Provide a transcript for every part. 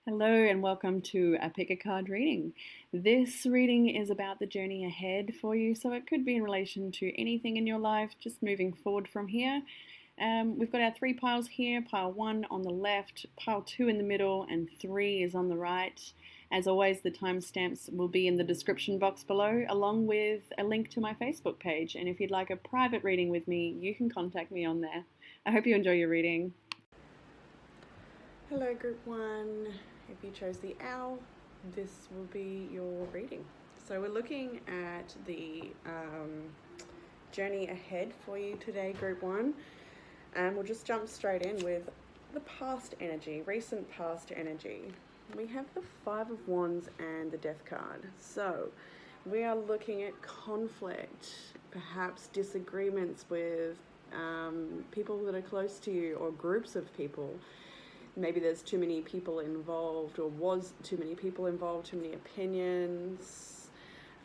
Hello and welcome to a pick a card reading. This reading is about the journey ahead for you, so it could be in relation to anything in your life, just moving forward from here. We've got our three piles here, pile 1 on the left, pile 2 in the middle, and 3 is on the right. As always, the timestamps will be in the description box below, along with a link to my Facebook page. And if you'd like a private reading with me, you can contact me on there. I hope you enjoy your reading. Hello, Group 1. If you chose the owl, this will be your reading. So we're looking at the journey ahead for you today, Group 1. And we'll just jump straight in with the past energy, recent past energy. We have the Five of Wands and the Death card. So we are looking at conflict, perhaps disagreements with people that are close to you or groups of people. Maybe there's too many people involved, or was too many people involved, too many opinions.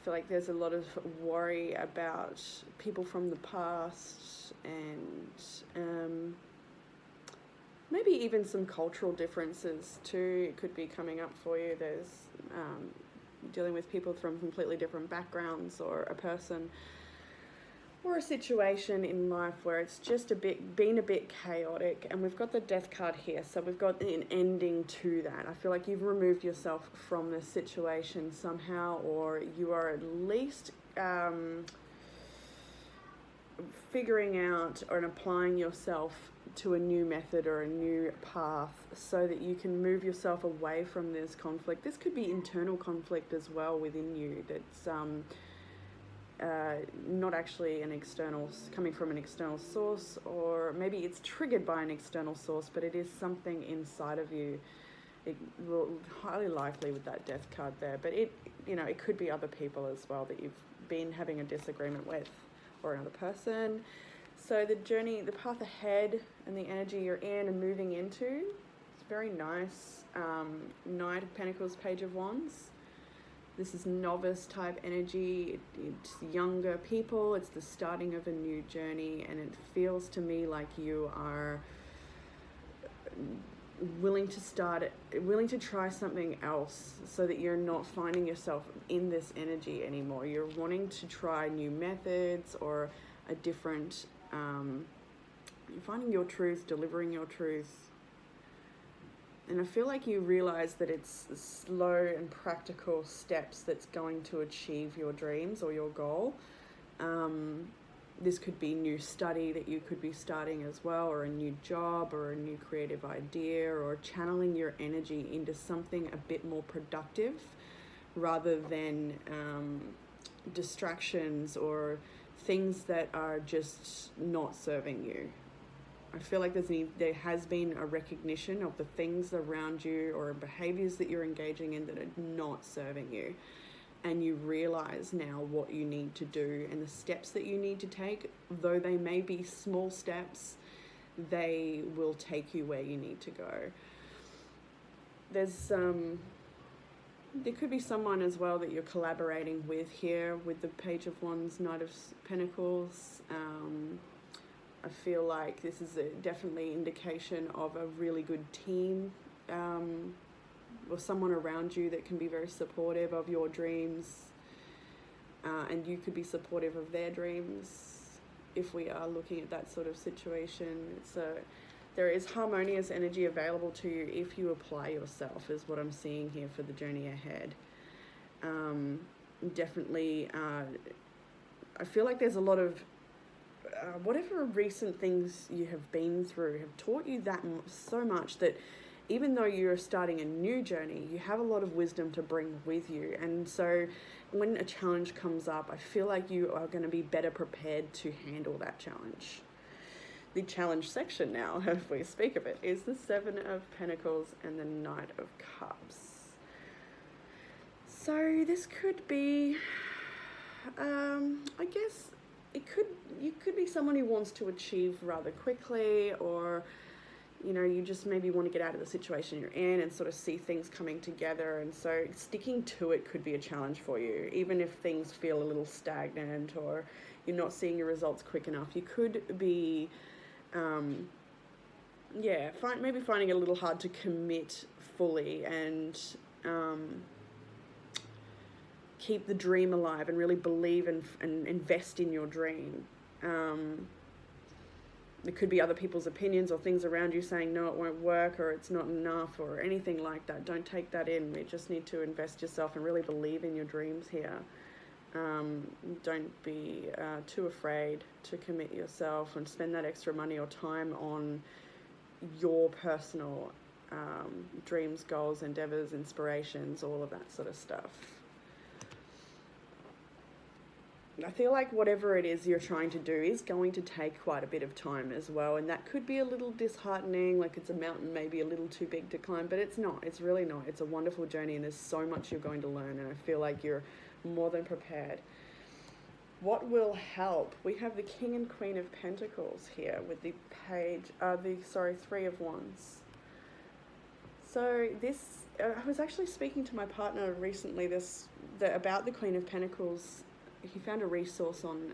I feel like there's a lot of worry about people from the past, and maybe even some cultural differences too. It could be coming up for you. There's dealing with people from completely different backgrounds, or a person or a situation in life where it's just been a bit chaotic. And we've got the Death card here, so we've got an ending to that. I feel like you've removed yourself from this situation somehow, or you are at least figuring out or applying yourself to a new method or a new path so that you can move yourself away from this conflict. This could be internal conflict as well within you that's not actually coming from an external source, or maybe it's triggered by an external source, but it is something inside of you. It will highly likely with that Death card there, but it could be other people as well that you've been having a disagreement with, or another person. So the journey, the path ahead, and the energy you're in and moving into, it's very nice. Knight of Pentacles, Page of Wands. This is novice type energy. It's younger people. It's the starting of a new journey, and it feels to me like you are willing to try something else, so that you're not finding yourself in this energy anymore. You're wanting to try new methods or a different, finding your truth, delivering your truth. And I feel like you realize that it's slow and practical steps that's going to achieve your dreams or your goal. This could be new study that you could be starting as well, or a new job, or a new creative idea, or channeling your energy into something a bit more productive rather than distractions or things that are just not serving you. I feel like there has been a recognition of the things around you or behaviors that you're engaging in that are not serving you. And you realize now what you need to do and the steps that you need to take. Though they may be small steps, they will take you where you need to go. There could be someone as well that you're collaborating with here with the Page of Wands, Knight of Pentacles. I feel like this is definitely indication of a really good team, or someone around you that can be very supportive of your dreams, and you could be supportive of their dreams if we are looking at that sort of situation. There is harmonious energy available to you if you apply yourself, is what I'm seeing here for the journey ahead. Definitely, I feel like there's a lot of whatever recent things you have been through have taught you that so much that even though you're starting a new journey, you have a lot of wisdom to bring with you. And so when a challenge comes up, I feel like you are going to be better prepared to handle that challenge. The challenge section now, if we speak of it, is the Seven of Pentacles and the Knight of Cups. So this could be, I guess, you could be someone who wants to achieve rather quickly, or you just maybe want to get out of the situation you're in and sort of see things coming together. And so sticking to it could be a challenge for you, even if things feel a little stagnant or you're not seeing your results quick enough. You could be maybe finding it a little hard to commit fully and keep the dream alive and really believe and invest in your dream. It could be other people's opinions or things around you saying, no, it won't work, or it's not enough, or anything like that. Don't take that in. You just need to invest yourself and really believe in your dreams here. Don't be too afraid to commit yourself and spend that extra money or time on your personal dreams, goals, endeavors, inspirations, all of that sort of stuff. I feel like whatever it is you're trying to do is going to take quite a bit of time as well, and that could be a little disheartening, like it's a mountain maybe a little too big to climb, but it's not. It's really not. It's a wonderful journey, and there's so much you're going to learn, and I feel like you're more than prepared. What will help? We have the King and Queen of Pentacles here with the Three of Wands. So this, I was actually speaking to my partner recently about the Queen of Pentacles. He found a resource on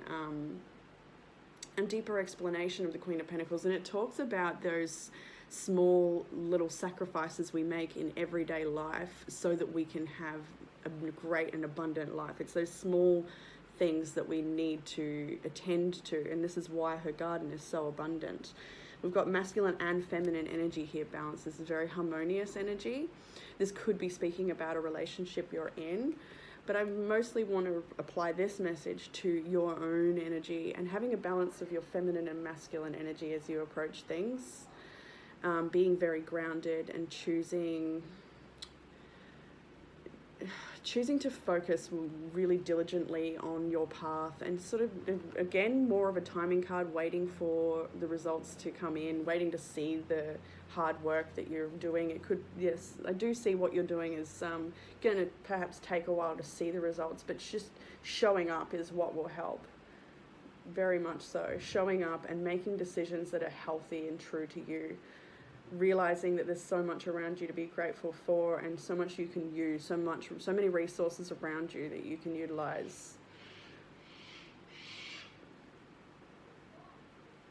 a deeper explanation of the Queen of Pentacles, and it talks about those small little sacrifices we make in everyday life so that we can have a great and abundant life. It's those small things that we need to attend to, and this is why her garden is so abundant. We've got masculine and feminine energy here balanced. This is very harmonious energy. This could be speaking about a relationship you're in, but I mostly want to apply this message to your own energy and having a balance of your feminine and masculine energy as you approach things, being very grounded and choosing to focus really diligently on your path, and sort of, again, more of a timing card, waiting for the results to come in, waiting to see the hard work that you're doing. It could, yes, I do see what you're doing is going to perhaps take a while to see the results, but just showing up is what will help. Very much so. Showing up and making decisions that are healthy and true to you. Realizing that there's so much around you to be grateful for, and so much you can use, so many resources around you that you can utilize.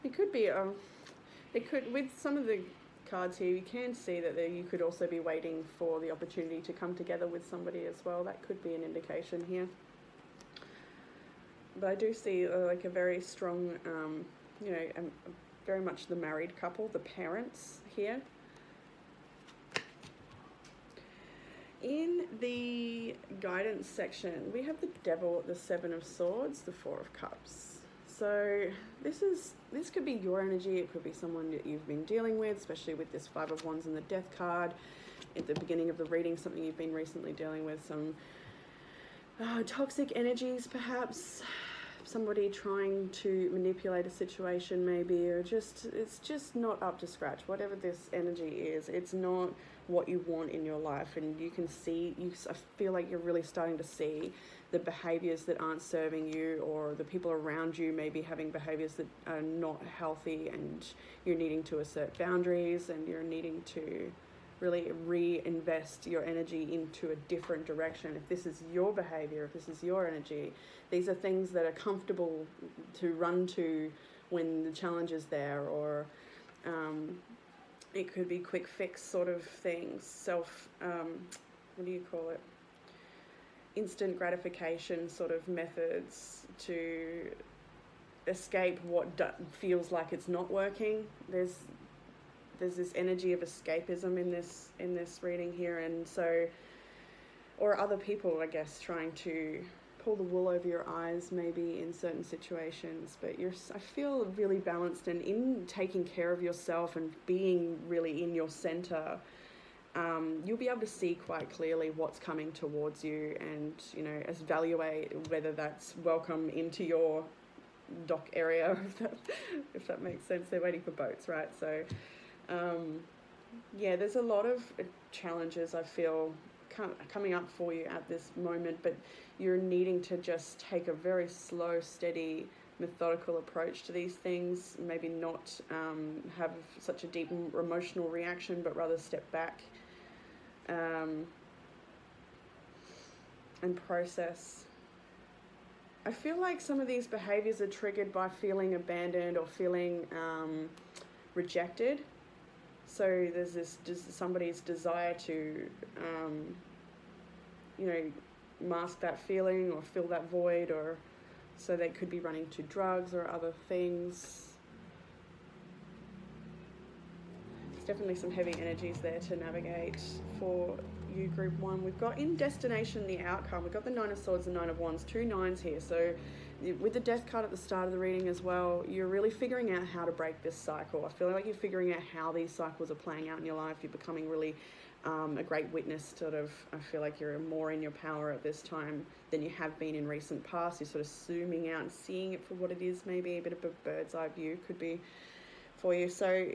It could be with some of the cards here, you can see that you could also be waiting for the opportunity to come together with somebody as well. That could be an indication here. But I do see like a very strong, very much the married couple, the parents here. In the guidance section, we have the Devil, the Seven of Swords, the Four of Cups. So this could be your energy. It could be someone that you've been dealing with, especially with this Five of Wands and the Death card. At the beginning of the reading, something you've been recently dealing with, some toxic energies perhaps. Somebody trying to manipulate a situation maybe, or it's just not up to scratch. Whatever this energy is, it's not what you want in your life, and you can see, I feel like you're really starting to see the behaviors that aren't serving you, or the people around you maybe having behaviors that are not healthy, and you're needing to assert boundaries, and you're needing to really reinvest your energy into a different direction. If this is your behavior, if this is your energy, these are things that are comfortable to run to when the challenge is there, or it could be quick fix sort of things, what do you call it? Instant gratification sort of methods to escape what feels like it's not working. There's this energy of escapism in this reading here, and so, or other people, I guess, trying to pull the wool over your eyes maybe in certain situations, but I feel really balanced, and in taking care of yourself and being really in your center, you'll be able to see quite clearly what's coming towards you, and evaluate whether that's welcome into your dock area, if that makes sense. They're waiting for boats, right? So there's a lot of challenges I feel coming up for you at this moment, but you're needing to just take a very slow, steady, methodical approach to these things. Maybe not have such a deep emotional reaction, but rather step back and process. I feel like some of these behaviors are triggered by feeling abandoned or feeling rejected. So there's somebody's desire to, mask that feeling or fill that void, or so they could be running to drugs or other things. There's definitely some heavy energies there to navigate for you, Group 1. We've got in destination the outcome. We've got the Nine of Swords and Nine of Wands, 2 nines here. So with the Death card at the start of the reading as well, you're really figuring out how to break this cycle. I feel like you're figuring out how these cycles are playing out in your life. You're becoming really a great witness, sort of. I feel like you're more in your power at this time than you have been in recent past. You're sort of zooming out and seeing it for what it is. Maybe a bit of a bird's eye view could be for you. So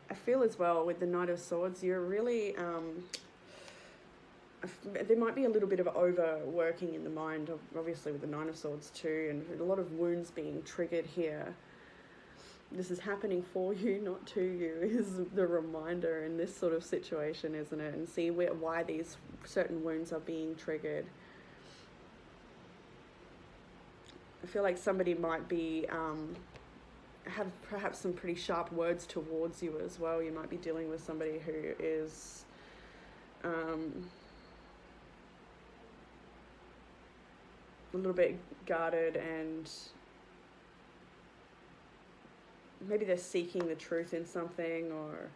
I feel as well with the Knight of Swords, you're really, there might be a little bit of overworking in the mind, obviously with the Nine of Swords too, and a lot of wounds being triggered here. This is happening for you, not to you, is the reminder in this sort of situation, isn't it? And see why these certain wounds are being triggered. I feel like somebody might be have perhaps some pretty sharp words towards you as well. You might be dealing with somebody who is a little bit guarded, and maybe they're seeking the truth in something, or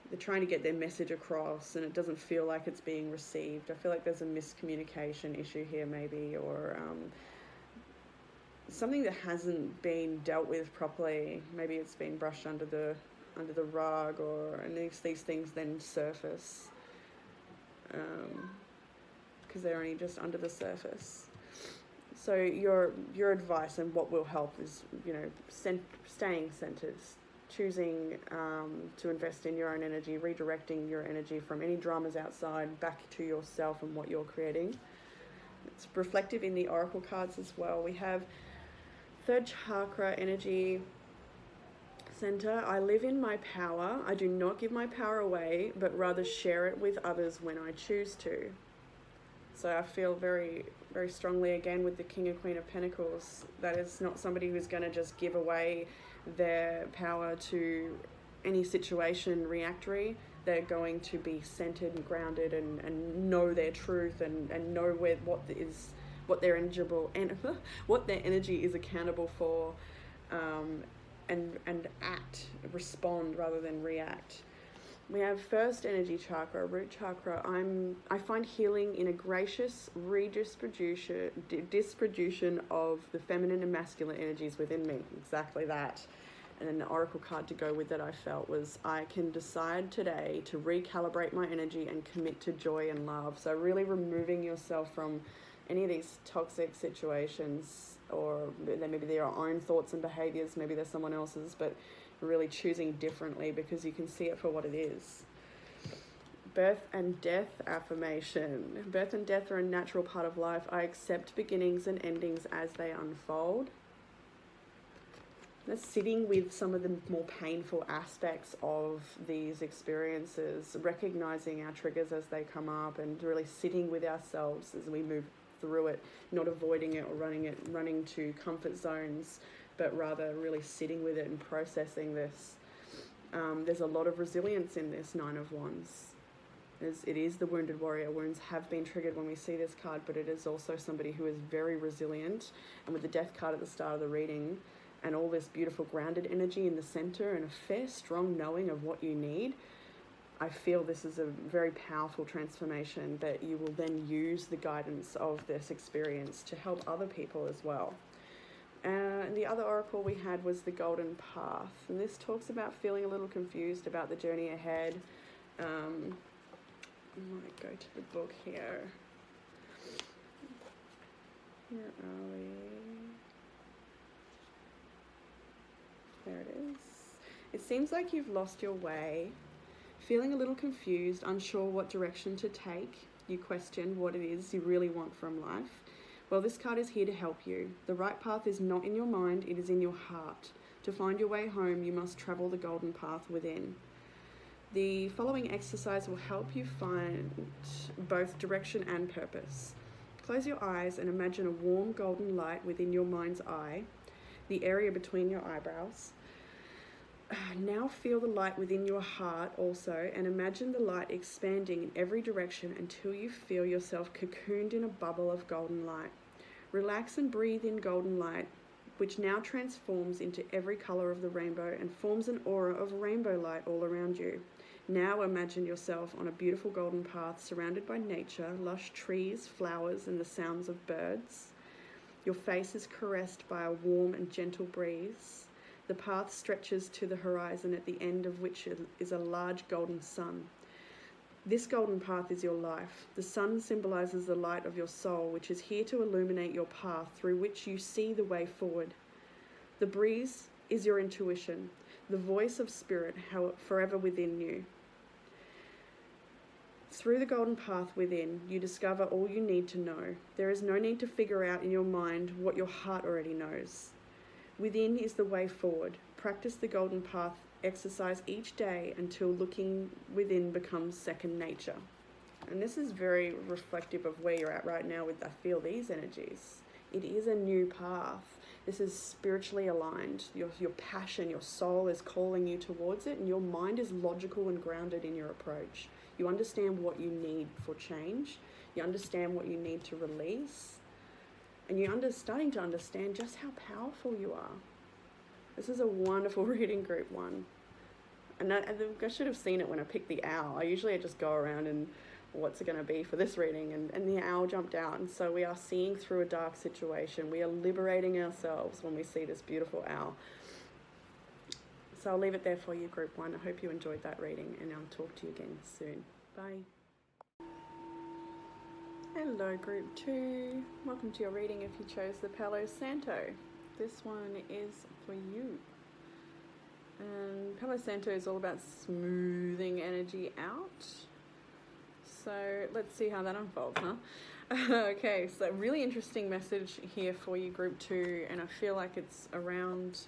they're trying to get their message across and it doesn't feel like it's being received. I feel like there's a miscommunication issue here maybe, or something that hasn't been dealt with properly. Maybe it's been brushed under the rug, and these things then surface because they're only just under the surface. So your advice and what will help is, staying centered, choosing to invest in your own energy, redirecting your energy from any dramas outside back to yourself and what you're creating. It's reflective in the oracle cards as well. We have third chakra energy center. I live in my power. I do not give my power away, but rather share it with others when I choose to. So I feel very, very strongly again with the King and Queen of Pentacles. That is not somebody who's going to just give away their power to any situation reactory. They're going to be centered and grounded and know their truth and know what their energy is accountable for, and respond rather than react. We have first energy chakra, root chakra. I find healing in a gracious distribution of the feminine and masculine energies within me. Exactly that. And then the oracle card to go with that I felt was, I can decide today to recalibrate my energy and commit to joy and love. So really removing yourself from any of these toxic situations, or maybe they're your own thoughts and behaviors, maybe they're someone else's, but really choosing differently because you can see it for what it is. Birth and death affirmation. Birth and death are a natural part of life. I accept beginnings and endings as they unfold. That's sitting with some of the more painful aspects of these experiences, recognizing our triggers as they come up, and really sitting with ourselves as we move through it, not avoiding it or running to comfort zones, but rather really sitting with it and processing this. There's a lot of resilience in this Nine of Wands. It is the wounded warrior. Wounds have been triggered when we see this card, but it is also somebody who is very resilient. And with the death card at the start of the reading, and all this beautiful grounded energy in the center, and a fair, strong knowing of what you need, I feel this is a very powerful transformation that you will then use the guidance of this experience to help other people as well. And the other oracle we had was the Golden Path, and this talks about feeling a little confused about the journey ahead. I might go to the book here. Where are we? There it is. It seems like you've lost your way, feeling a little confused, unsure what direction to take. You question what it is you really want from life. Well, this card is here to help you. The right path is not in your mind, it is in your heart. To find your way home, you must travel the golden path within. The following exercise will help you find both direction and purpose. Close your eyes and imagine a warm golden light within your mind's eye, the area between your eyebrows. Now feel the light within your heart also, and imagine the light expanding in every direction until you feel yourself cocooned in a bubble of golden light. Relax and breathe in golden light, which now transforms into every color of the rainbow and forms an aura of rainbow light all around you. Now imagine yourself on a beautiful golden path surrounded by nature, lush trees, flowers, and the sounds of birds. Your face is caressed by a warm and gentle breeze. The path stretches to the horizon, at the end of which is a large golden sun. This golden path is your life. The sun symbolizes the light of your soul, which is here to illuminate your path through which you see the way forward. The breeze is your intuition, the voice of spirit forever within you. Through the golden path within, you discover all you need to know. There is no need to figure out in your mind what your heart already knows. Within is the way forward. Practice the golden path exercise each day until looking within becomes second nature. And this is very reflective of where you're at right now with, I feel, these energies. It is a new path. This is spiritually aligned. Your passion, your soul is calling you towards it, and your mind is logical and grounded in your approach. You understand what you need for change. You understand what you need to release. And you're starting to understand just how powerful you are. This is a wonderful reading, group 1. And I should have seen it when I picked the owl. I just go around and what's it going to be for this reading? And the owl jumped out. And so we are seeing through a dark situation. We are liberating ourselves when we see this beautiful owl. So I'll leave it there for you, group 1. I hope you enjoyed that reading, and I'll talk to you again soon. Bye. Hello, group 2. Welcome to your reading if you chose the Palo Santo. This one is for you. And Palo Santo is all about smoothing energy out. So let's see how that unfolds, huh? Okay, so really interesting message here for you, group 2, and I feel like it's around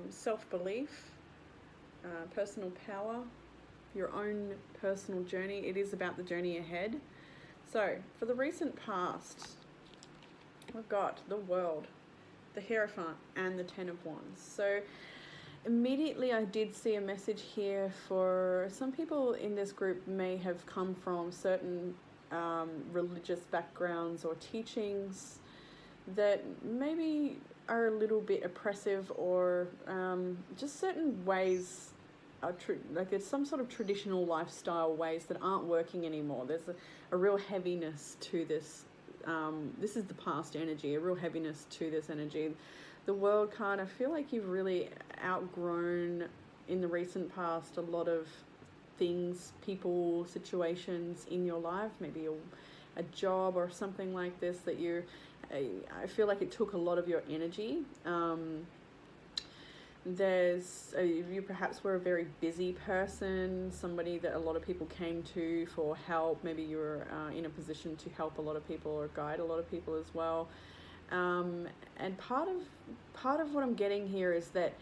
self-belief, personal power, your own personal journey. It is about the journey ahead. So, for the recent past, we've got the World, the Hierophant, and the Ten of Wands. So, immediately I did see a message here for some people in this group may have come from certain religious backgrounds or teachings that maybe are a little bit oppressive, or just certain ways like there's some sort of traditional lifestyle ways that aren't working anymore. There's a real heaviness to this. This is the past energy, a real heaviness to this energy. The World card, I feel like you've really outgrown in the recent past a lot of things, people, situations in your life, maybe a job or something like this that I feel like it took a lot of your energy. You perhaps were a very busy person, somebody that a lot of people came to for help. Maybe you were in a position to help a lot of people or guide a lot of people as well. And part of what I'm getting here is that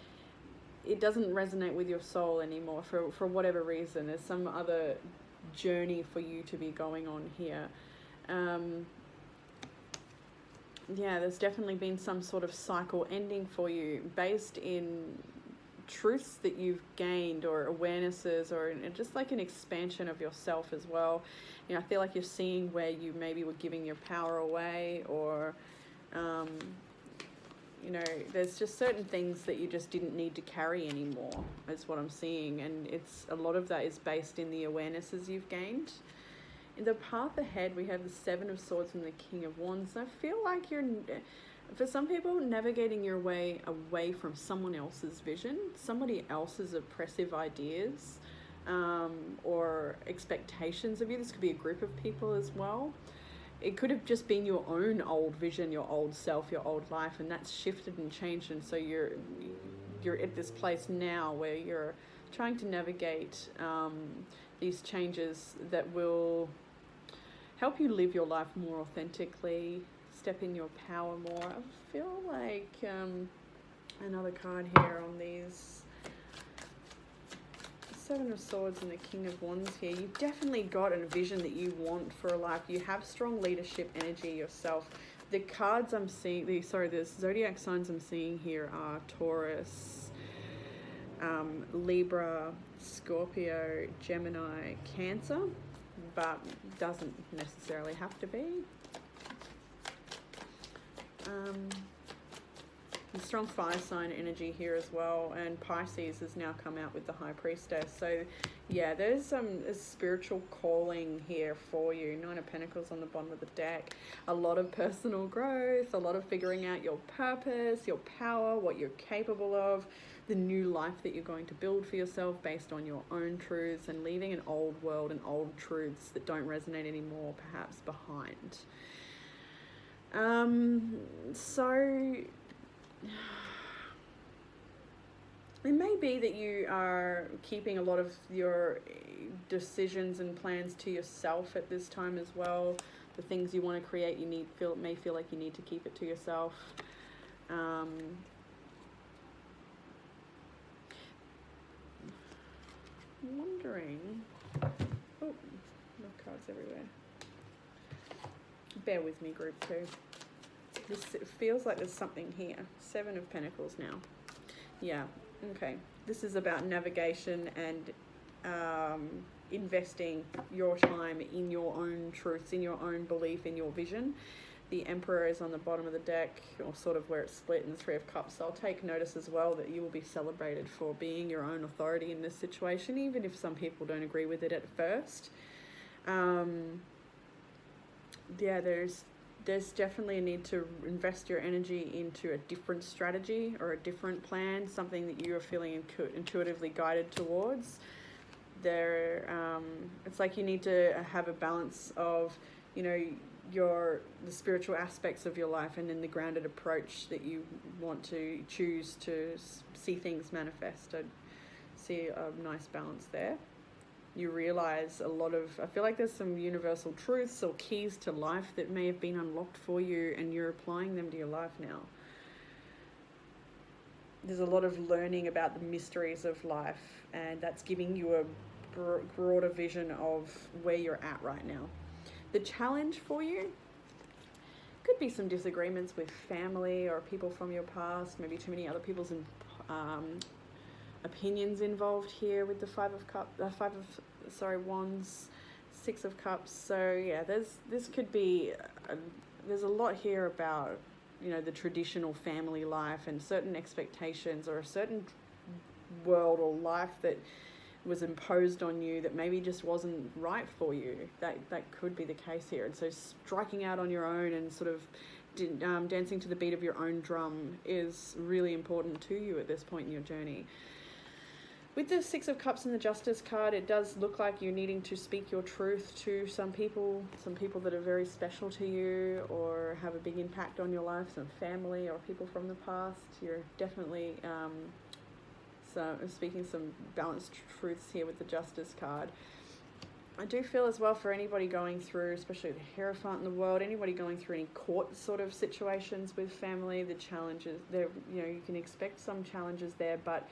it doesn't resonate with your soul anymore for whatever reason. There's some other journey for you to be going on here. There's definitely been some sort of cycle ending for you based in truths that you've gained or awarenesses, or just like an expansion of yourself as well. I feel like you're seeing where you maybe were giving your power away, or there's just certain things that you just didn't need to carry anymore, is what I'm seeing. And a lot of that is based in the awarenesses you've gained. In the path ahead, we have the Seven of Swords and the King of Wands. I feel like for some people, navigating your way away from someone else's vision, somebody else's oppressive ideas, or expectations of you. This could be a group of people as well. It could have just been your own old vision, your old self, your old life, and that's shifted and changed. And so you're at this place now where you're trying to navigate these changes that will help you live your life more authentically, step in your power more. I feel like another card here on these Seven of Swords and the King of Wands here. You've definitely got a vision that you want for a life. You have strong leadership energy yourself. The cards I'm seeing, the zodiac signs I'm seeing here are Taurus, Libra, Scorpio, Gemini, Cancer, but doesn't necessarily have to be. Strong fire sign energy here as well, and Pisces has now come out with the High Priestess. So yeah, there's a spiritual calling here for you. Nine of Pentacles on the bottom of the deck. A lot of personal growth, a lot of figuring out your purpose, your power, what you're capable of, the new life that you're going to build for yourself based on your own truths, and leaving an old world and old truths that don't resonate anymore perhaps behind. So it may be that you are keeping a lot of your decisions and plans to yourself at this time as well. The things you want to create, may feel like you need to keep it to yourself. Wondering. Oh, my cards everywhere. Bear with me, group 2. This feels like there's something here. 7 of Pentacles now. Yeah, okay. This is about navigation and investing your time in your own truths, in your own belief, in your vision. The Emperor is on the bottom of the deck, or sort of where it's split in the 3 of Cups. So I'll take notice as well that you will be celebrated for being your own authority in this situation, even if some people don't agree with it at first. Yeah, there's definitely a need to invest your energy into a different strategy or a different plan, something that you are feeling intuitively guided towards. It's like you need to have a balance of, the spiritual aspects of your life, and then the grounded approach that you want to choose to see things manifest. I see a nice balance there. You realize I feel like there's some universal truths or keys to life that may have been unlocked for you, and you're applying them to your life now. There's a lot of learning about the mysteries of life, and that's giving you a broader vision of where you're at right now. The challenge for you could be some disagreements with family or people from your past, maybe too many other people's opinions involved here with the Wands, 6 of Cups. So yeah, there's a lot here about the traditional family life and certain expectations, or a certain world or life that was imposed on you that maybe just wasn't right for you. That could be the case here. And so striking out on your own and sort of dancing to the beat of your own drum is really important to you at this point in your journey. With the 6 of Cups and the Justice card, it does look like you're needing to speak your truth to some people that are very special to you or have a big impact on your life, some family or people from the past. You're definitely speaking some balanced truths here with the Justice card. I do feel as well for anybody going through, especially the Hierophant in the world, anybody going through any court sort of situations with family, the challenges there, you can expect some challenges there, but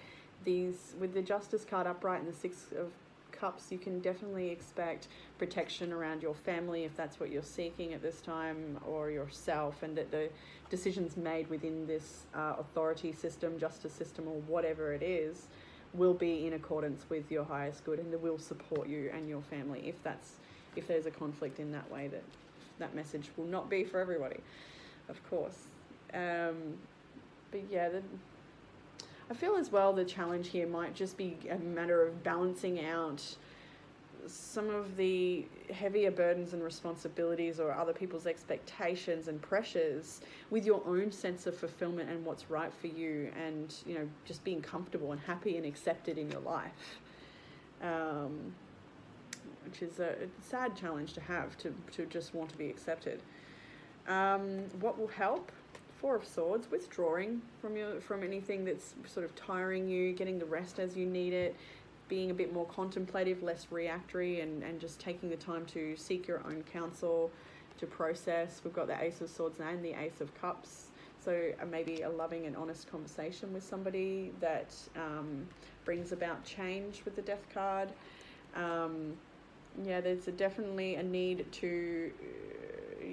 with the Justice card upright and the 6 of Cups, you can definitely expect protection around your family if that's what you're seeking at this time, or yourself, and that the decisions made within this authority system, justice system, or whatever it is, will be in accordance with your highest good, and they will support you and your family if there's a conflict in that way. That message will not be for everybody, of course. But yeah, I feel as well the challenge here might just be a matter of balancing out some of the heavier burdens and responsibilities or other people's expectations and pressures with your own sense of fulfillment and what's right for you, and just being comfortable and happy and accepted in your life, which is a sad challenge to have, to just want to be accepted. What will help? 4 of Swords, withdrawing from anything that's sort of tiring you, getting the rest as you need it, being a bit more contemplative, less reactory, and just taking the time to seek your own counsel, to process. We've got the Ace of Swords and the Ace of Cups. So maybe a loving and honest conversation with somebody that brings about change with the Death card. Yeah, there's definitely a need to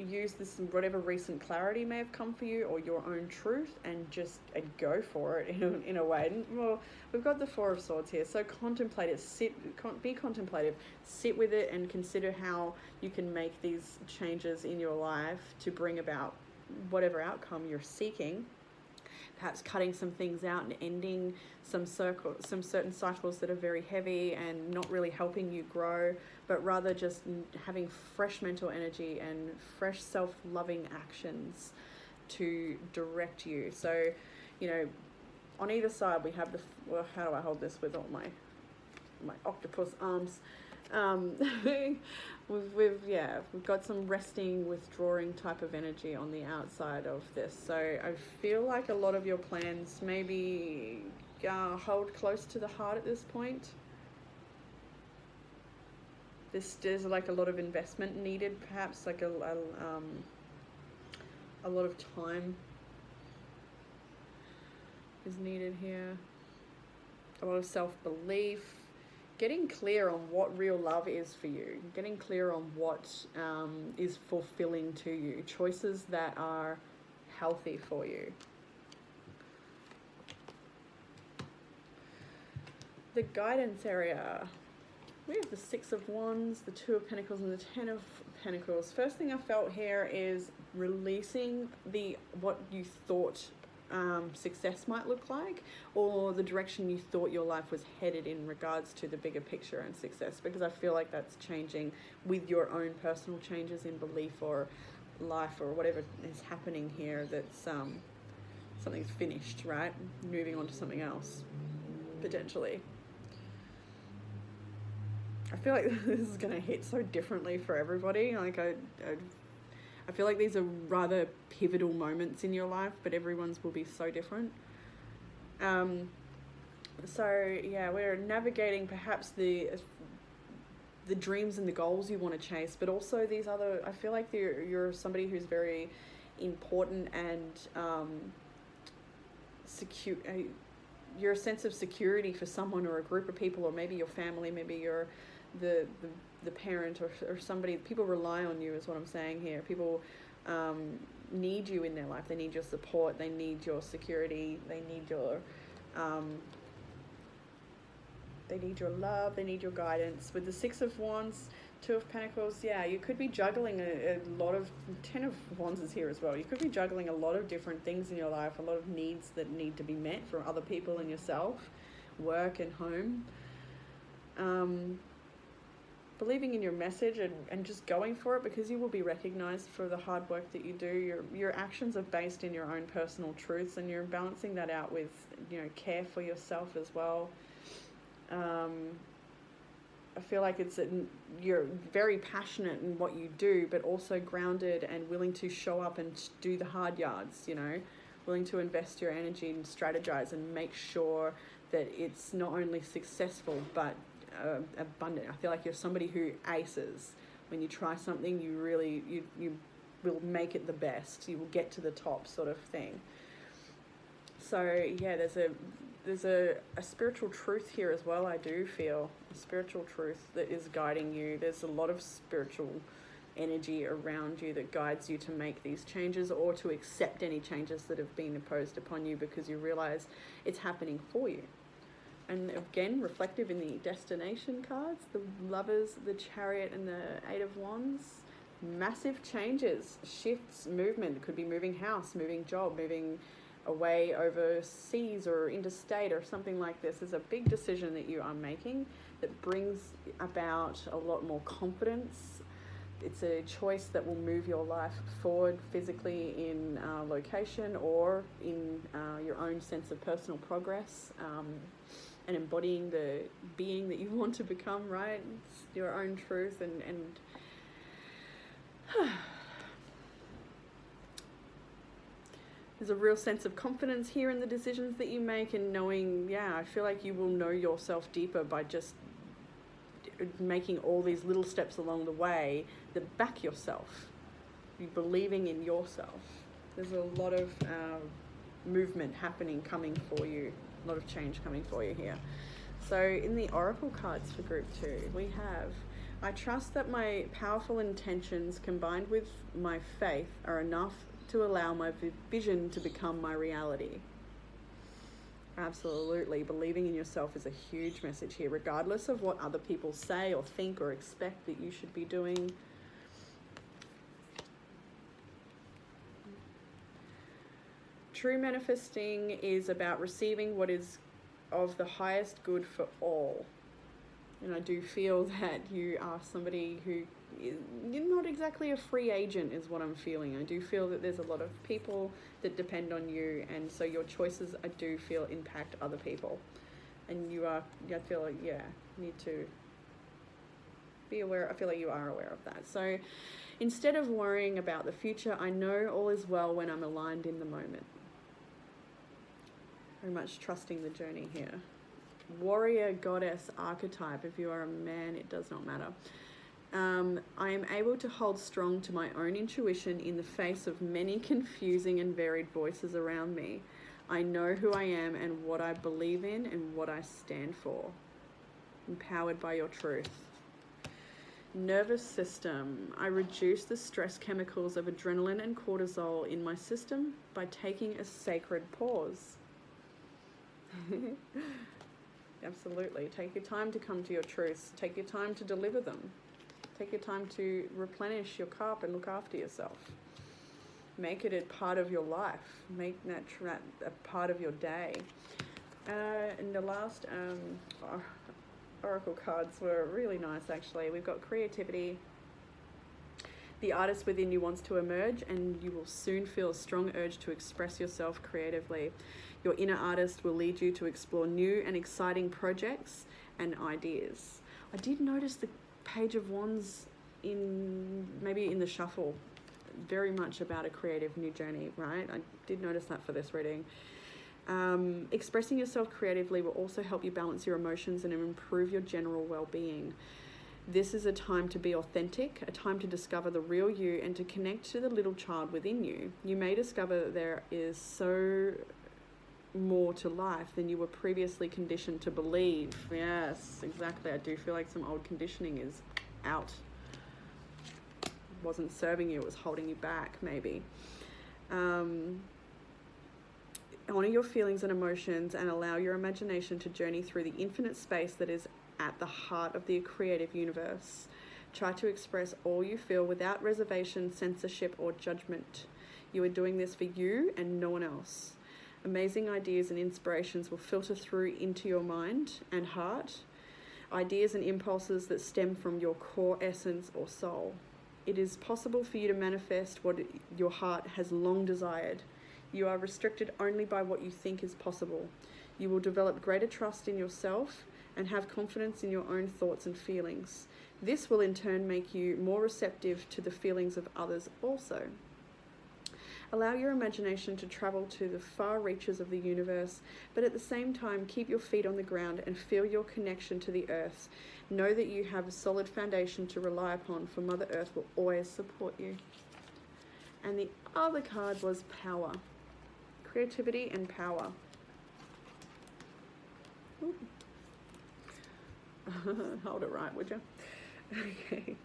use this, whatever recent clarity may have come for you, or your own truth, and just go for it in a way. And, well, we've got the Four of Swords here, so contemplate it, be contemplative, sit with it, and consider how you can make these changes in your life to bring about whatever outcome you're seeking. Perhaps cutting some things out and ending some certain cycles that are very heavy and not really helping you grow, but rather just having fresh mental energy and fresh self-loving actions to direct you. So, on either side we have how do I hold this with all my octopus arms? We've got some resting, withdrawing type of energy on the outside of this. So I feel like a lot of your plans maybe hold close to the heart at this point. There's like a lot of investment needed, perhaps like a lot of time is needed here. A lot of self-belief. Getting clear on what real love is for you, getting clear on what is fulfilling to you, choices that are healthy for you. The guidance area, we have the Six of Wands, the Two of Pentacles, and the Ten of Pentacles. First thing I felt here is releasing what you thought success might look like, or the direction you thought your life was headed in regards to the bigger picture and success, because I feel like that's changing with your own personal changes in belief or life or whatever is happening here. That's something's finished, right? Moving on to something else, potentially. I feel like this is going to hit so differently for everybody. Like I feel like these are rather pivotal moments in your life, but everyone's will be so different. So yeah, we're navigating perhaps the dreams and the goals you want to chase, but also these other, I feel like you're somebody who's very important and secure. You're a sense of security for someone or a group of people, or maybe your family, maybe you're the parent or somebody. People rely on you is what I'm saying here. People need you in their life. They need your support. They need your security. They need your love. They need your guidance. With the Six of Wands, Two of Pentacles, yeah, you could be juggling a lot of, Ten of Wands is here as well. You could be juggling a lot of different things in your life, a lot of needs that need to be met for other people and yourself, work and home. Believing in your message and just going for it, because you will be recognized for the hard work that you do. Your actions are based in your own personal truths, and you're balancing that out with, care for yourself as well. I feel like you're very passionate in what you do, but also grounded and willing to show up and do the hard yards, willing to invest your energy and strategize and make sure that it's not only successful, but abundant. I feel like you're somebody who aces. When you try something, you really, you will make it the best. You will get to the top, sort of thing. So yeah, there's a spiritual truth here as well. I do feel a spiritual truth that is guiding you. There's a lot of spiritual energy around you that guides you to make these changes, or to accept any changes that have been imposed upon you, because you realize it's happening for you. And again, reflective in the destination cards, the Lovers, the Chariot, and the Eight of Wands. Massive changes, shifts, movement. It could be moving house, moving job, moving away overseas or interstate or something like this. There's a big decision that you are making that brings about a lot more confidence. It's a choice that will move your life forward physically in location, or in your own sense of personal progress, and embodying the being that you want to become, right? It's your own truth, and there's a real sense of confidence here in the decisions that you make, and knowing, I feel like you will know yourself deeper by just making all these little steps along the way that back yourself. You believing in yourself. There's a lot of movement coming for you. A lot of change coming for you here. So in the Oracle cards for Group 2, we have I trust that my powerful intentions combined with my faith are enough to allow my vision to become my reality. Absolutely. Believing in yourself is a huge message here, regardless of what other people say or think or expect that you should be doing. True manifesting is about receiving what is of the highest good for all. And I do feel that you are somebody who you're not exactly a free agent is what I'm feeling. I do feel that there's a lot of people that depend on you, and so your choices I do feel impact other people. And I feel like, need to be aware. I feel like you are aware of that. So instead of worrying about the future, I know all is well when I'm aligned in the moment. Very much trusting the journey here. Warrior goddess archetype. If you are a man, it does not matter. I am able to hold strong to my own intuition in the face of many confusing and varied voices around me. I know who I am and what I believe in and what I stand for. Empowered by your truth. Nervous system. I reduce the stress chemicals of adrenaline and cortisol in my system by taking a sacred pause. Absolutely. Take your time to come to your truths. Take your time to deliver them. Take your time to replenish your cup and look after yourself. Make it a part of your life. Make that a part of your day. And the last oracle cards were really nice, actually. We've got creativity. The artist within you wants to emerge, and you will soon feel a strong urge to express yourself creatively. Your inner artist will lead you to explore new and exciting projects and ideas. I did notice the Page of Wands maybe in the shuffle, very much about a creative new journey, right? I did notice that for this reading. Expressing yourself creatively will also help you balance your emotions and improve your general well-being. This is a time to be authentic, a time to discover the real you and to connect to the little child within you. You may discover that there is so more to life than you were previously conditioned to believe. Yes, exactly. I do feel like some old conditioning is out. It wasn't serving you, it was holding you back, maybe. Honor your feelings and emotions and allow your imagination to journey through the infinite space that is at the heart of the creative universe. Try to express all you feel without reservation, censorship, or judgment. You are doing this for you and no one else. Amazing ideas and inspirations will filter through into your mind and heart. Ideas and impulses that stem from your core essence or soul. It is possible for you to manifest what your heart has long desired. You are restricted only by what you think is possible. You will develop greater trust in yourself and have confidence in your own thoughts and feelings. This will in turn make you more receptive to the feelings of others also. Allow your imagination to travel to the far reaches of the universe, but at the same time, keep your feet on the ground and feel your connection to the earth. Know that you have a solid foundation to rely upon, for Mother Earth will always support you. And the other card was power. Creativity and power. Ooh. Hold it right, would you? Okay.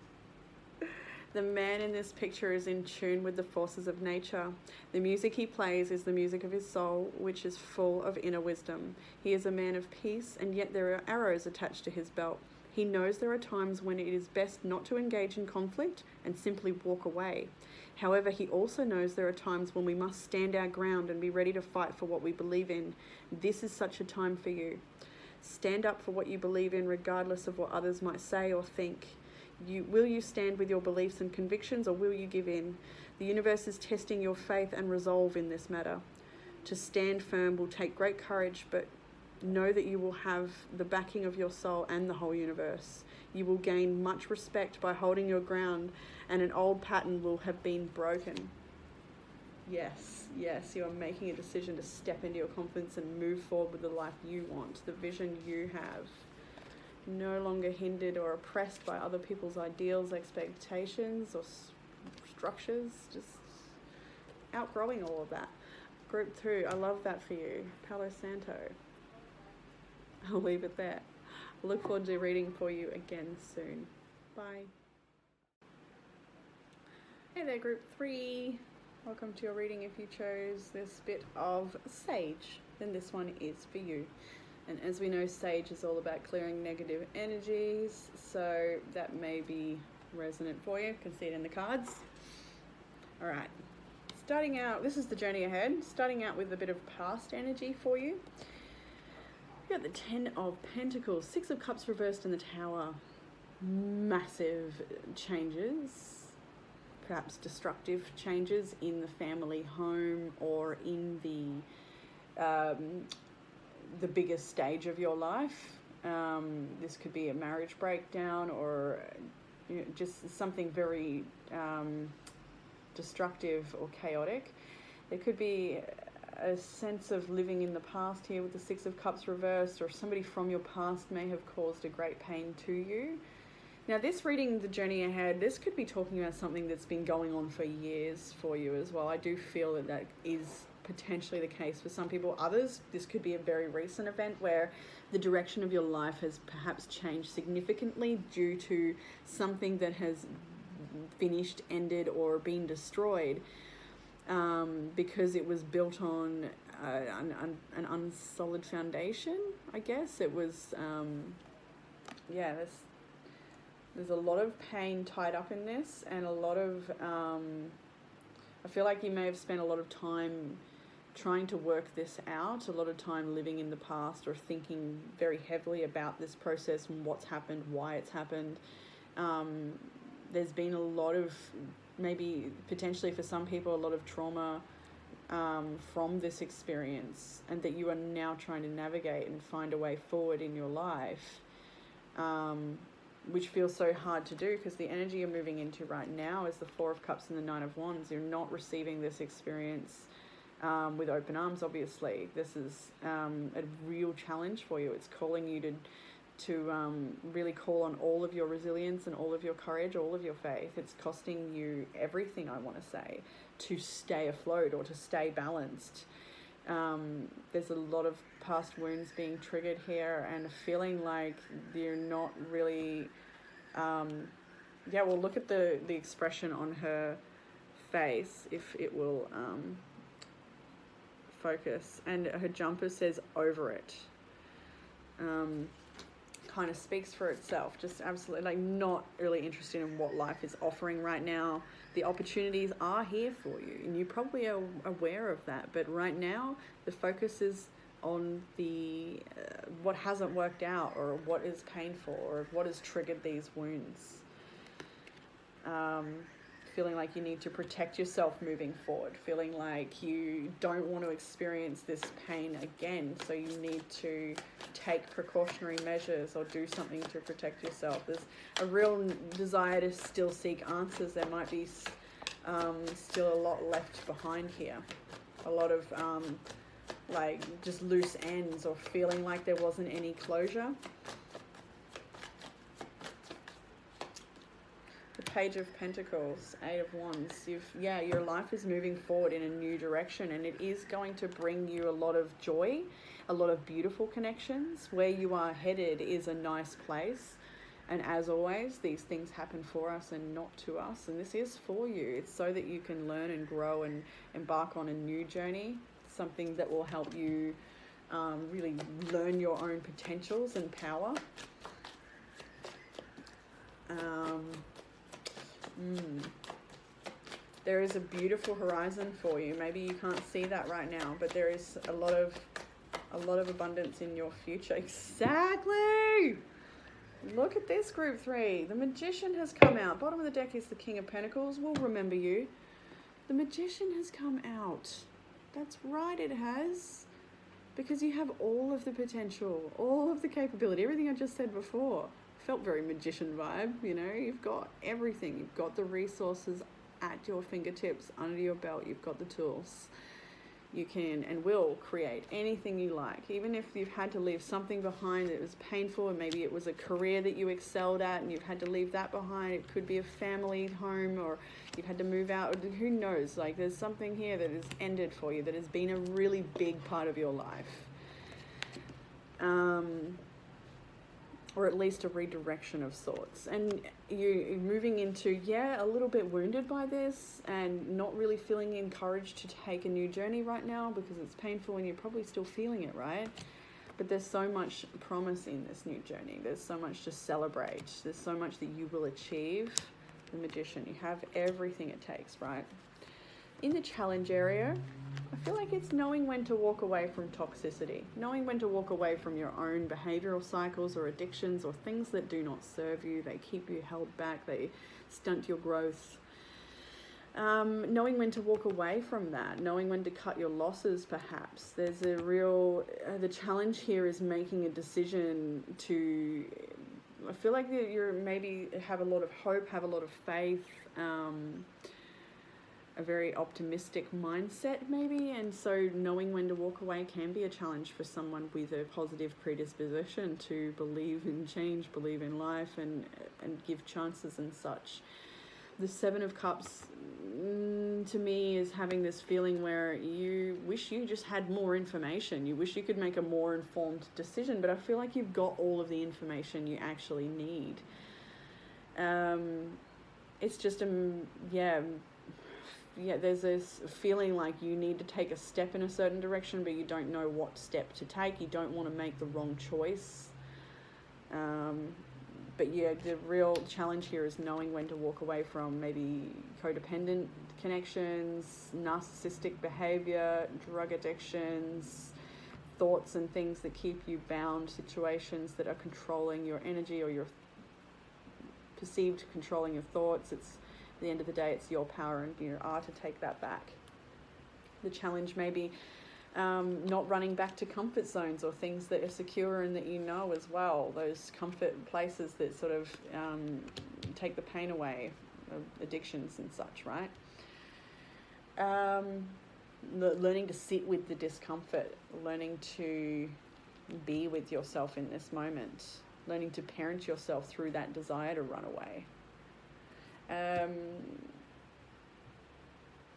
The man in this picture is in tune with the forces of nature. The music he plays is the music of his soul, which is full of inner wisdom. He is a man of peace, and yet there are arrows attached to his belt. He knows there are times when it is best not to engage in conflict and simply walk away. However, he also knows there are times when we must stand our ground and be ready to fight for what we believe in. This is such a time for you. Stand up for what you believe in, regardless of what others might say or think. Will you stand with your beliefs and convictions, or will you give in? The universe is testing your faith and resolve in this matter. To stand firm will take great courage, but know that you will have the backing of your soul and the whole universe. You will gain much respect by holding your ground, and an old pattern will have been broken. Yes, you are making a decision to step into your confidence and move forward with the life you want, the vision you have. No longer hindered or oppressed by other people's ideals, expectations, or structures. Just outgrowing all of that. Group 2, I love that for you. Palo Santo. I'll leave it there. I look forward to reading for you again soon. Bye. Hey there, group 3. Welcome to your reading. If you chose this bit of sage, then this one is for you. And as we know, sage is all about clearing negative energies, so that may be resonant for you. You can see it in the cards. All right. Starting out, this is the journey ahead. Starting out with a bit of past energy for you. You've got the 10 of Pentacles, 6 of Cups reversed in the Tower. Massive changes, perhaps destructive changes in the family home or in the biggest stage of your life. This could be a marriage breakdown or just something very destructive or chaotic. There could be a sense of living in the past here with the 6 of Cups reversed, or somebody from your past may have caused a great pain to you. Now this reading, the journey ahead, this could be talking about something that's been going on for years for you as well. I do feel that that is potentially the case for some people. Others, this could be a very recent event where the direction of your life has perhaps changed significantly due to something that has finished, ended, or been destroyed because it was built on an unsolid foundation, I guess. It was, there's a lot of pain tied up in this, and a lot of, I feel like you may have spent a lot of time trying to work this out, a lot of time living in the past or thinking very heavily about this process and what's happened, why it's happened. There's been a lot of, maybe potentially for some people, a lot of trauma from this experience, and that you are now trying to navigate and find a way forward in your life, which feels so hard to do because the energy you're moving into right now is the 4 of Cups and the 9 of Wands. You're not receiving this experience with open arms, obviously. This is a real challenge for you. It's calling you to really call on all of your resilience and all of your courage, all of your faith. It's costing you everything, I want to say, to stay afloat or to stay balanced. There's a lot of past wounds being triggered here, and feeling like you're not really, well, look at the expression on her face, if it will focus, and her jumper says over it. Kind of speaks for itself. Just absolutely like not really interested in what life is offering right now. The opportunities are here for you, and you probably are aware of that, but right now the focus is on the what hasn't worked out, or what is painful, or what has triggered these wounds. Feeling like you need to protect yourself moving forward, feeling like you don't want to experience this pain again, so you need to take precautionary measures or do something to protect yourself. There's a real desire to still seek answers. There might be still a lot left behind here, a lot of like just loose ends, or feeling like there wasn't any closure. Page of Pentacles, 8 of Wands. Your life is moving forward in a new direction, and it is going to bring you a lot of joy, a lot of beautiful connections. Where you are headed is a nice place, and as always, these things happen for us and not to us, and this is for you. It's so that you can learn and grow and embark on a new journey, something that will help you really learn your own potentials and power. There is a beautiful horizon for you. Maybe you can't see that right now, but there is a lot of abundance in your future. Exactly. Look at this, group 3. The Magician has come out. Bottom of the deck is the King of Pentacles. We'll remember you. The Magician has come out. That's right, it has. Because you have all of the potential, all of the capability, everything I just said before. Felt very magician vibe, you know. You've got everything. You've got the resources at your fingertips, under your belt. You've got the tools. You can and will create anything you like, even if you've had to leave something behind that was painful, and maybe it was a career that you excelled at and you've had to leave that behind. It could be a family home, or you've had to move out. Who knows? Like, there's something here that has ended for you, that has been a really big part of your life. or at least a redirection of sorts. And you're moving into, a little bit wounded by this and not really feeling encouraged to take a new journey right now because it's painful and you're probably still feeling it, right? But there's so much promise in this new journey. There's so much to celebrate. There's so much that you will achieve. The Magician, you have everything it takes, right? In the challenge area, I feel like it's knowing when to walk away from toxicity, knowing when to walk away from your own behavioral cycles or addictions or things that do not serve you. They keep you held back, they stunt your growth. Knowing when to walk away from that, knowing when to cut your losses perhaps. There's a real, the challenge here is making a decision to, I feel like you're maybe have a lot of hope, have a lot of faith, a very optimistic mindset maybe, and so knowing when to walk away can be a challenge for someone with a positive predisposition to believe in change, believe in life, and give chances and such. The Seven of Cups to me is having this feeling where you wish you just had more information. You wish you could make a more informed decision, but I feel like you've got all of the information you actually need. It's just there's this feeling like you need to take a step in a certain direction, but you don't know what step to take. You don't want to make the wrong choice. But the real challenge here is knowing when to walk away from maybe codependent connections, narcissistic behavior, drug addictions, thoughts and things that keep you bound, situations that are controlling your energy or your perceived controlling your thoughts. It's at the end of the day, it's your power and you are to take that back. The challenge may be not running back to comfort zones or things that are secure and that you know as well. Those comfort places that sort of take the pain away of addictions and such, right? Learning to sit with the discomfort, learning to be with yourself in this moment, learning to parent yourself through that desire to run away.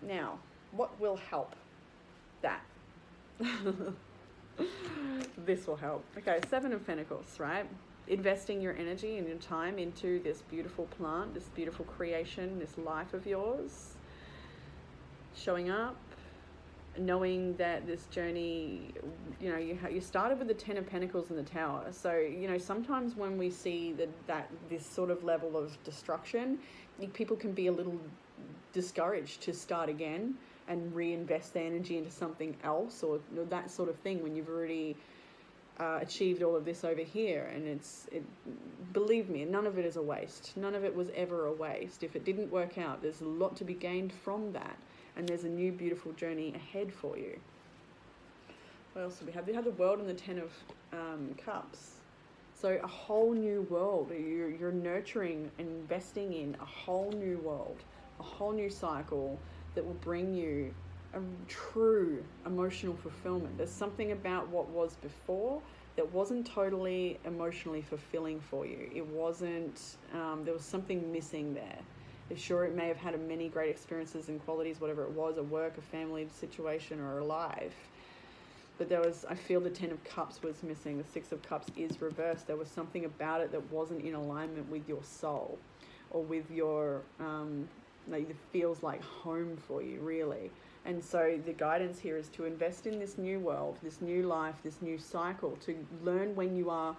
Now, what will help that? This will help. Okay, Seven of Pentacles, right? Investing your energy and your time into this beautiful plant, this beautiful creation, this life of yours. Showing up, knowing that this journey, you started with the Ten of Pentacles and the Tower. So, sometimes when we see that this sort of level of destruction, people can be a little discouraged to start again and reinvest their energy into something else or that sort of thing when you've already achieved all of this over here. And believe me, none of it is a waste. None of it was ever a waste. If it didn't work out, there's a lot to be gained from that. And there's a new beautiful journey ahead for you. What else do we have? We have the World and the Ten of Cups. So a whole new world. You're nurturing and investing in a whole new world, a whole new cycle that will bring you a true emotional fulfillment. There's something about what was before that wasn't totally emotionally fulfilling for you. It wasn't, there was something missing there. Sure, it may have had many great experiences and qualities, whatever it was, a work, a family situation, or a life. But I feel the Ten of Cups was missing. The Six of Cups is reversed. There was something about it that wasn't in alignment with your soul or with your, it feels like home for you, really. And so the guidance here is to invest in this new world, this new life, this new cycle, to learn when you are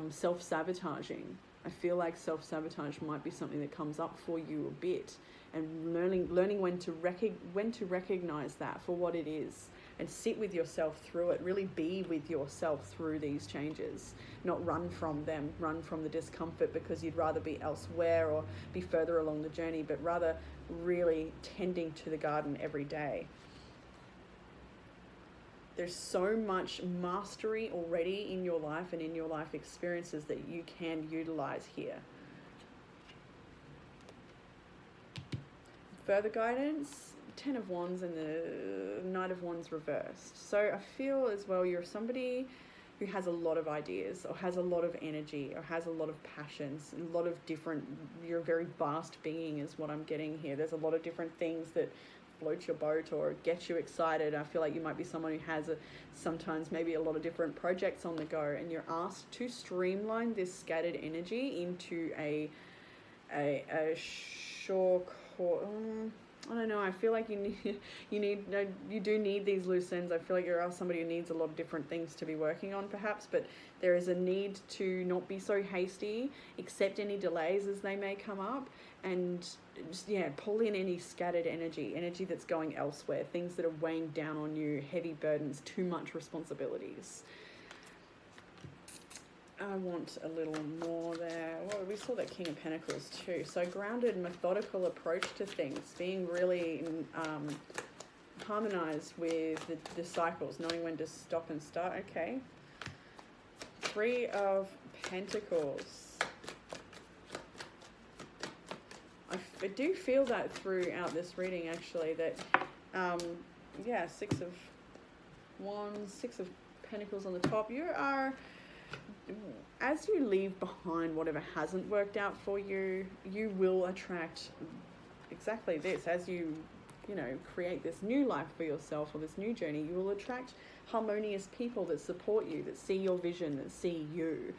self-sabotaging. I feel like self-sabotage might be something that comes up for you a bit, and learning when to recognize that for what it is and sit with yourself through it. Really be with yourself through these changes, not run from them, run from the discomfort because you'd rather be elsewhere or be further along the journey, but rather really tending to the garden every day. There's so much mastery already in your life and in your life experiences that you can utilize here. Further guidance, Ten of Wands and the Knight of Wands reversed. So I feel as well you're somebody who has a lot of ideas or has a lot of energy or has a lot of passions, a lot of different, you're a very vast being is what I'm getting here. There's a lot of different things that float your boat or get you excited. I feel like you might be someone who has sometimes maybe a lot of different projects on the go, and you're asked to streamline this scattered energy into a shore core. I don't know. I feel like you do need these loose ends. I feel like you're somebody who needs a lot of different things to be working on, perhaps. But there is a need to not be so hasty, accept any delays as they may come up, and just pull in any scattered energy that's going elsewhere, things that are weighing down on you, heavy burdens, too much responsibilities. I want a little more there. Well, we saw that King of Pentacles too. So grounded, methodical approach to things, being really harmonized with the cycles, knowing when to stop and start. Okay. 3 of Pentacles. I do feel that throughout this reading, actually, that, 6 of Wands, 6 of Pentacles on the top. You are... As you leave behind whatever hasn't worked out for you, you will attract exactly this. As you create this new life for yourself or this new journey, you will attract harmonious people that support you, that see your vision, that see you,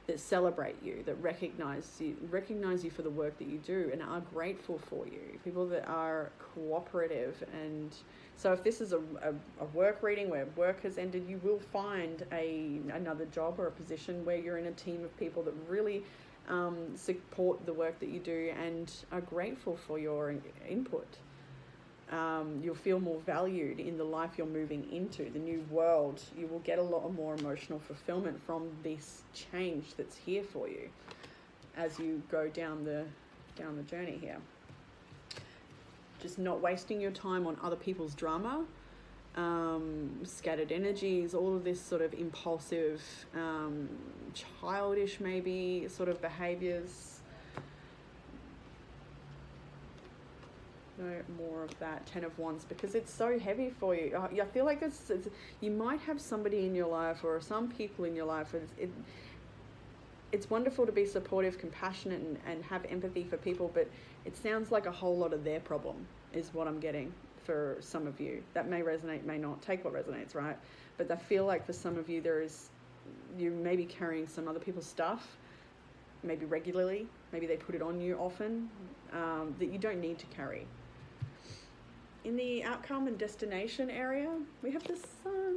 that celebrate you, that recognize you for the work that you do and are grateful for you. People that are cooperative. And so if this is a work reading where work has ended, you will find another job or a position where you're in a team of people that really support the work that you do and are grateful for your input. You'll feel more valued in the life you're moving into, the new world. You will get a lot more emotional fulfillment from this change that's here for you as you go down the journey here. Just not wasting your time on other people's drama, scattered energies, all of this sort of impulsive, childish maybe sort of behaviors. No more of that 10 of Wands, because it's so heavy for you. I feel like you might have somebody in your life or some people in your life. It's wonderful to be supportive, compassionate, and have empathy for people, but it sounds like a whole lot of their problem is what I'm getting for some of you. That may resonate, may not. Take what resonates, right? But I feel like for some of you, you may be carrying some other people's stuff, maybe regularly, maybe they put it on you often, that you don't need to carry. In the outcome and destination area, we have the Sun.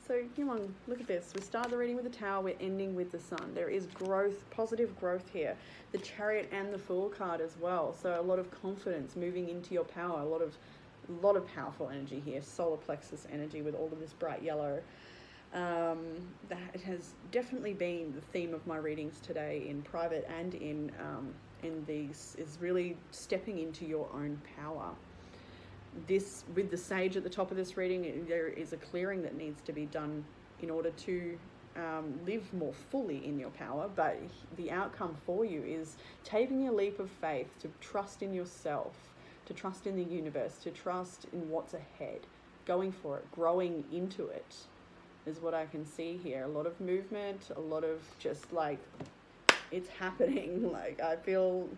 So come on, look at this. We start the reading with the Tower, we're ending with the Sun. There is growth, positive growth here. The Chariot and the Fool card as well. So a lot of confidence, moving into your power, a lot of powerful energy here. Solar plexus energy with all of this bright yellow. That has definitely been the theme of my readings today in private and in these, is really stepping into your own power. This, with the Sage at the top of this reading, there is a clearing that needs to be done in order to live more fully in your power, but the outcome for you is taking a leap of faith to trust in yourself, to trust in the universe, to trust in what's ahead, going for it, growing into it is what I can see here. A lot of movement, a lot of just like, it's happening. Like, I feel,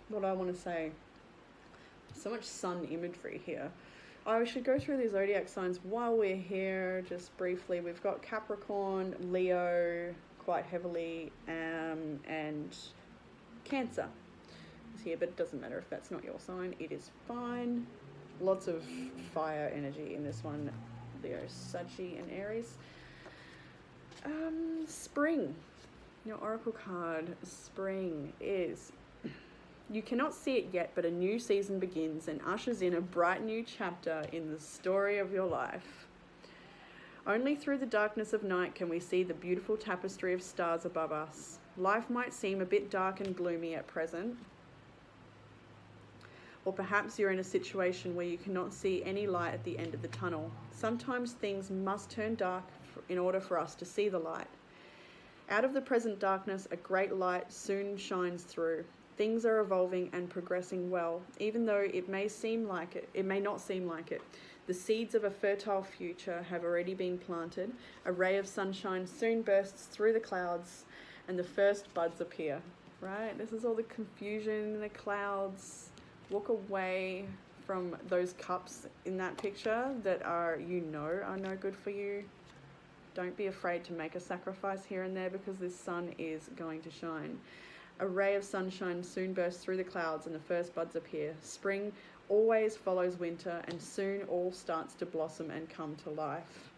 what do I want to say? So much sun imagery here. I should go through the zodiac signs while we're here, just briefly. We've got Capricorn, Leo, quite heavily, and Cancer is here, but it doesn't matter if that's not your sign. It is fine. Lots of fire energy in this one. Leo, Saggy, and Aries. Spring. Your oracle card, Spring, is... You cannot see it yet, but a new season begins and ushers in a bright new chapter in the story of your life. Only through the darkness of night can we see the beautiful tapestry of stars above us. Life might seem a bit dark and gloomy at present, or perhaps you're in a situation where you cannot see any light at the end of the tunnel. Sometimes things must turn dark in order for us to see the light. Out of the present darkness, a great light soon shines through. Things are evolving and progressing well, even though it may not seem like it. The seeds of a fertile future have already been planted. A ray of sunshine soon bursts through the clouds and the first buds appear. Right? This is all the confusion in the clouds. Walk away from those cups in that picture that are no good for you. Don't be afraid to make a sacrifice here and there, because this sun is going to shine. A ray of sunshine soon bursts through the clouds and the first buds appear. Spring always follows winter, and soon all starts to blossom and come to life.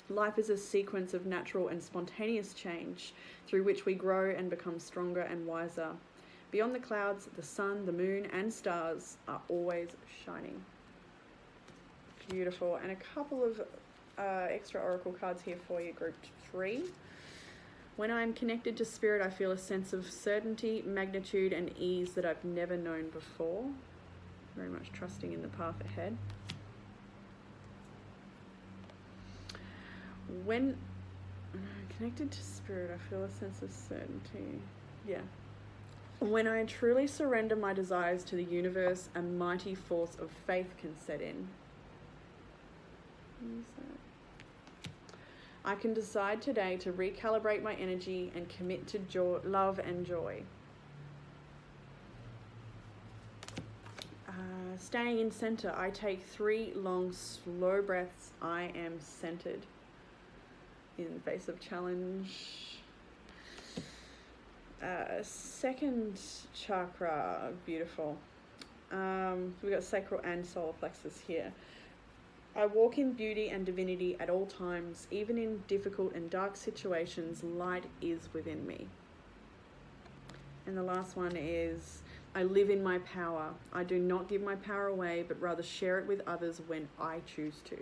Life is a sequence of natural and spontaneous change through which we grow and become stronger and wiser. Beyond the clouds, the sun, the moon, and stars are always shining. Beautiful. And a couple of extra oracle cards here for you, group 3. When I'm connected to spirit, I feel a sense of certainty, magnitude, and ease that I've never known before. Very much trusting in the path ahead. When I'm connected to spirit, I feel a sense of certainty. Yeah. When I truly surrender my desires to the universe, a mighty force of faith can set in. What is that? I can decide today to recalibrate my energy and commit to love and joy. Staying in center, I take 3 long, slow breaths. I am centered. In the face of challenge. Second chakra, beautiful. We've got sacral and solar plexus here. I walk in beauty and divinity at all times. Even in difficult and dark situations, light is within me. And the last one is, I live in my power. I do not give my power away, but rather share it with others when I choose to.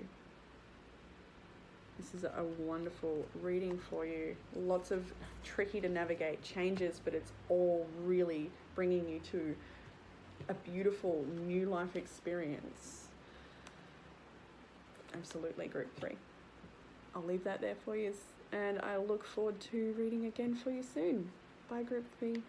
This is a wonderful reading for you. Lots of tricky to navigate changes, but it's all really bringing you to a beautiful new life experience. Absolutely, group 3. I'll leave that there for you, and I look forward to reading again for you soon. Bye, group 3.